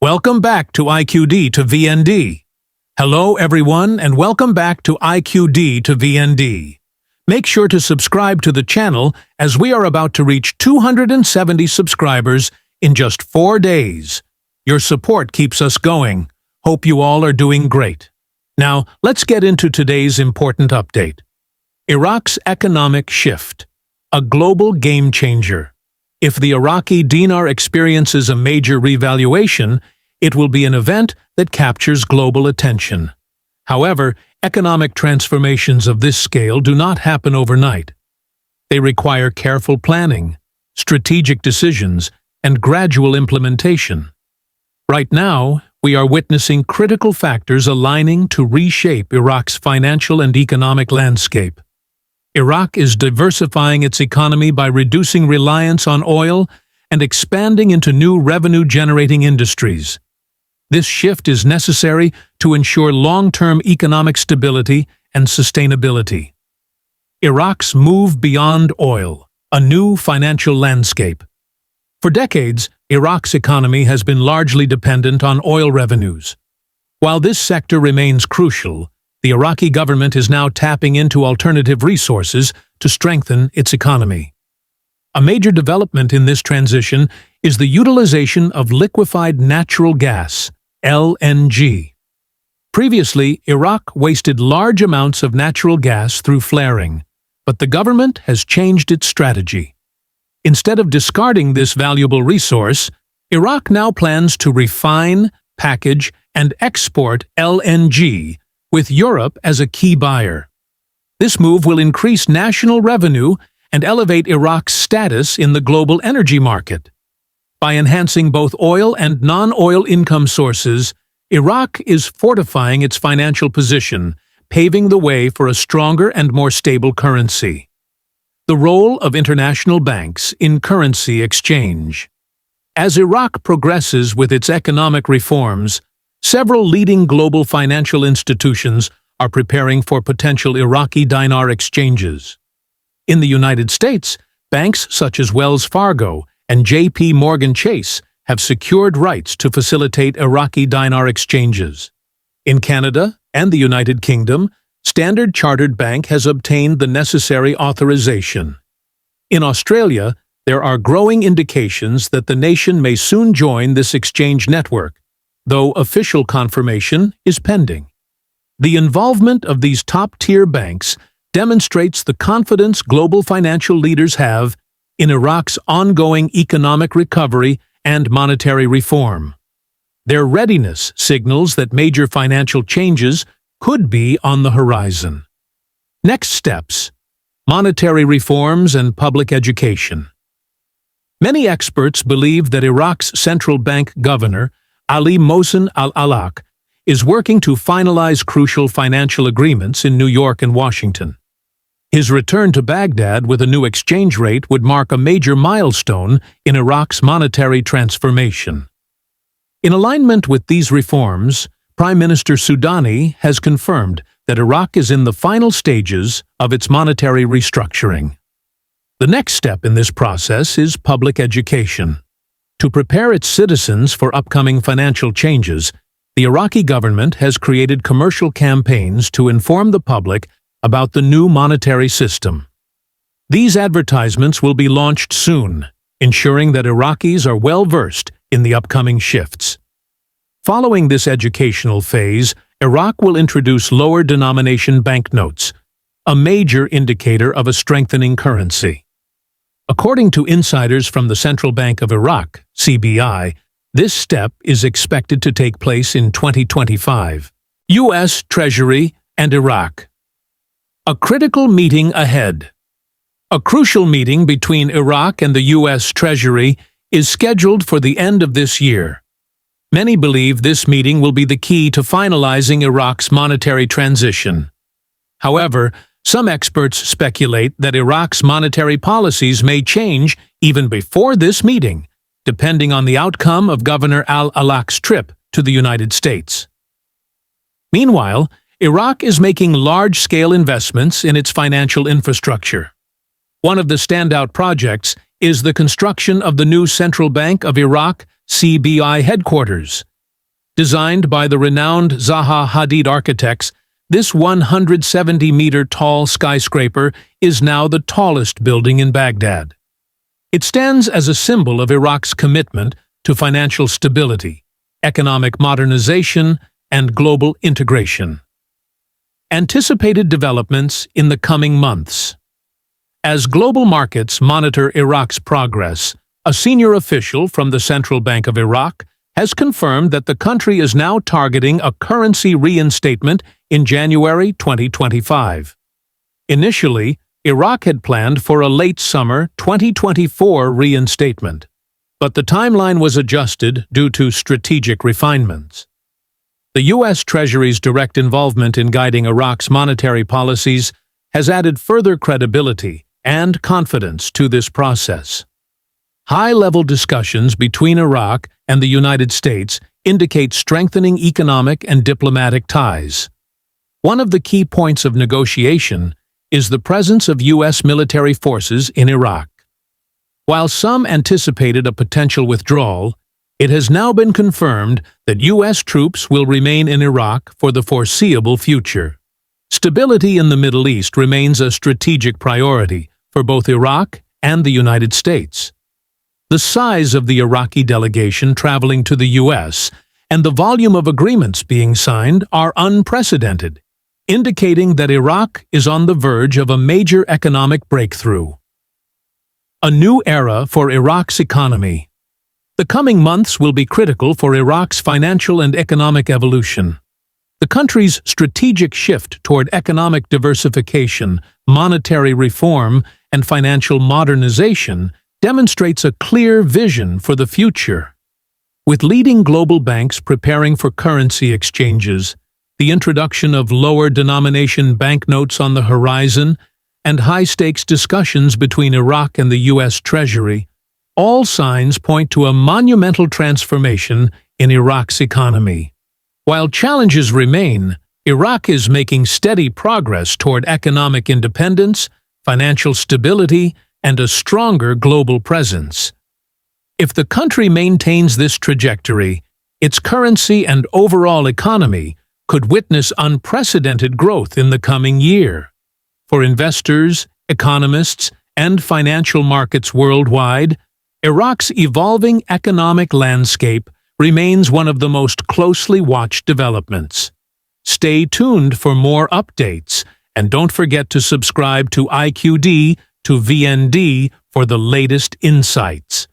Welcome back to IQD to VND. Hello everyone and welcome back to IQD to VND. Make sure to subscribe to the channel as we are about to reach 270 subscribers in just 4 days. Your support keeps us going. Hope you all are doing great. Now, let's get into today's important update. Iraq's economic shift. A global game changer. If the Iraqi dinar experiences a major revaluation, it will be an event that captures global attention. However, economic transformations of this scale do not happen overnight. They require careful planning, strategic decisions, and gradual implementation. Right now, we are witnessing critical factors aligning to reshape Iraq's financial and economic landscape. Iraq is diversifying its economy by reducing reliance on oil and expanding into new revenue-generating industries. This shift is necessary to ensure long-term economic stability and sustainability. Iraq's move beyond oil, a new financial landscape. For decades, Iraq's economy has been largely dependent on oil revenues. While this sector remains crucial, the Iraqi government is now tapping into alternative resources to strengthen its economy. A major development in this transition is the utilization of liquefied natural gas, LNG. Previously, Iraq wasted large amounts of natural gas through flaring, but the government has changed its strategy. Instead of discarding this valuable resource, Iraq now plans to refine, package, and export LNG, with Europe as a key buyer. This move will increase national revenue and elevate Iraq's status in the global energy market. By enhancing both oil and non-oil income sources, Iraq is fortifying its financial position, paving the way for a stronger and more stable currency. The role of international banks in currency exchange. As Iraq progresses with its economic reforms, several leading global financial institutions are preparing for potential Iraqi dinar exchanges. In the United States, banks such as Wells Fargo and J.P. Morgan Chase have secured rights to facilitate Iraqi dinar exchanges. In Canada and the United Kingdom, Standard Chartered Bank has obtained the necessary authorization. In Australia, there are growing indications that the nation may soon join this exchange network, though official confirmation is pending. The involvement of these top-tier banks demonstrates the confidence global financial leaders have in Iraq's ongoing economic recovery and monetary reform. Their readiness signals that major financial changes could be on the horizon. Next steps: monetary reforms and public education. Many experts believe that Iraq's central bank governor, Ali Mohsen al-Alak, is working to finalize crucial financial agreements in New York and Washington. His return to Baghdad with a new exchange rate would mark a major milestone in Iraq's monetary transformation. In alignment with these reforms, Prime Minister Soudani has confirmed that Iraq is in the final stages of its monetary restructuring. The next step in this process is public education. To prepare its citizens for upcoming financial changes, the Iraqi government has created commercial campaigns to inform the public about the new monetary system. These advertisements will be launched soon, ensuring that Iraqis are well-versed in the upcoming shifts. Following this educational phase, Iraq will introduce lower-denomination banknotes, a major indicator of a strengthening currency. According to insiders from the Central Bank of Iraq, CBI, this step is expected to take place in 2025. U.S. Treasury and Iraq. A critical meeting ahead. A crucial meeting between Iraq and the U.S. Treasury is scheduled for the end of this year. Many believe this meeting will be the key to finalizing Iraq's monetary transition. However, some experts speculate that Iraq's monetary policies may change even before this meeting, depending on the outcome of Governor al-Alak's trip to the United States. Meanwhile, Iraq is making large-scale investments in its financial infrastructure. One of the standout projects is the construction of the new Central Bank of Iraq (CBI) headquarters, Designed by the renowned Zaha Hadid architects, this 170-meter-tall skyscraper is now the tallest building in Baghdad. It stands as a symbol of Iraq's commitment to financial stability, economic modernization, and global integration. Anticipated developments in the coming months. As global markets monitor Iraq's progress, a senior official from the Central Bank of Iraq has confirmed that the country is now targeting a currency reinstatement in January 2025. Initially, Iraq had planned for a late summer 2024 reinstatement, but the timeline was adjusted due to strategic refinements. The U.S. Treasury's direct involvement in guiding Iraq's monetary policies has added further credibility and confidence to this process. High-level discussions between Iraq and the United States indicate strengthening economic and diplomatic ties. One of the key points of negotiation is the presence of U.S. military forces in Iraq. While some anticipated a potential withdrawal, it has now been confirmed that U.S. troops will remain in Iraq for the foreseeable future. Stability in the Middle East remains a strategic priority for both Iraq and the United States. The size of the Iraqi delegation traveling to the U.S. and the volume of agreements being signed are unprecedented, indicating that Iraq is on the verge of a major economic breakthrough. A new era for Iraq's economy. The coming months will be critical for Iraq's financial and economic evolution. The country's strategic shift toward economic diversification, monetary reform, and financial modernization demonstrates a clear vision for the future. With leading global banks preparing for currency exchanges, the introduction of lower-denomination banknotes on the horizon, and high-stakes discussions between Iraq and the U.S. Treasury, all signs point to a monumental transformation in Iraq's economy. While challenges remain, Iraq is making steady progress toward economic independence, financial stability, and a stronger global presence. If the country maintains this trajectory, its currency and overall economy could witness unprecedented growth in the coming year. For investors, economists, and financial markets worldwide, Iraq's evolving economic landscape remains one of the most closely watched developments. Stay tuned for more updates, and don't forget to subscribe to IQD to VND for the latest insights.